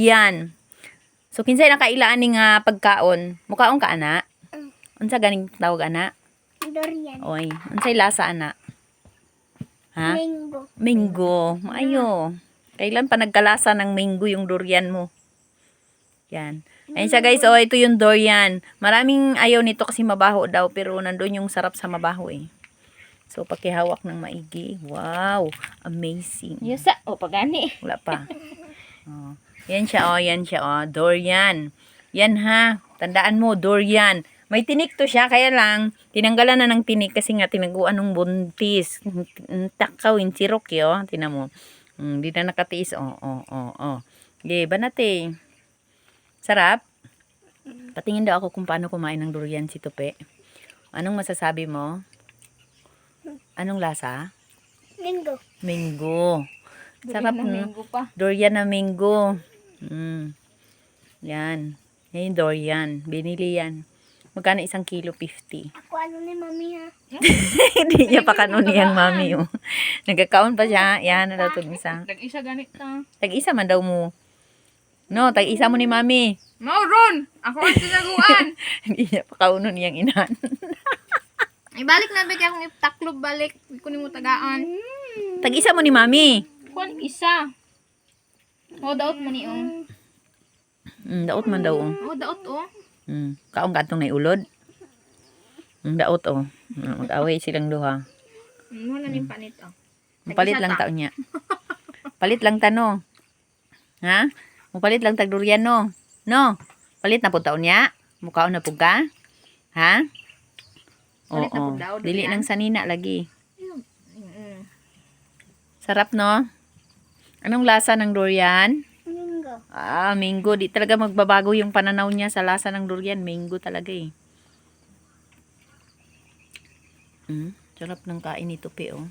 Yan. So kinsay nakailaan ning pagkaon? Mukaon ka ana? Unsa ganing tawag ana? Durian. Oy, unsay lasa ana? Ha? Mango. Mango. Maayo. Kailan pa nagkalasa ng mango yung durian mo? Yan. Ayun siya guys, ito yung durian. Maraming ayaw nito kasi mabaho daw, pero nandun yung sarap sa mabaho eh. So, pakihawak ng maigi. Wow! Amazing. Yusa, pagani. Wala pa. Oh. Yan siya, durian. Yan ha. Tandaan mo, durian. May tinik to siya, kaya lang, tinanggalan na ng tinik kasi nga tinaguan ng buntis. Takaw, sirok yun. Tinan mo. Hindi na nakatiis. Okay, banate. Sarap. Patingin daw ako kung paano kumain ng durian si Tupe. Anong masasabi mo? Anong lasa? Mango. Mango. Sarap na mango pa. Durian na mango. Yan. Yan yung durian. Binili yan. Magkano 1 kilo? 50. Ako ano ni mami ha? Hindi niya pa kanuni ang mami. Oh. Nagkakaon pa siya. Yan na daw itong isa. Tag-isa ganit ta. Tag-isa man daw mo. No, tag-isa mo ni mami. Mauron! Ako ang tinaguan! Hindi niya pa kaunon niyang inahan. Ibalik na bigay akong itaklob balik. Kunin mo tagaan. Tag-isa mo ni mami. Kuan isa. Daot man ni Daot man daw. daot Kaong katong na ulod. Daot mag-away silang duha. Muna ning panit Palit lang taon niya. Palit lang tano. Ha? Mupalit lang tag durian no. No. Palit na pud taon niya. Mukaon na pud ka. Ha? Palit na pud daw, Dili durian. nang sanina lagi. Sarap no? Anong lasa ng durian? Mango. Mango. Di talaga magbabago yung pananaw niya sa lasa ng durian. Mango talaga eh. Sarap ng kain nito, Pe, oh.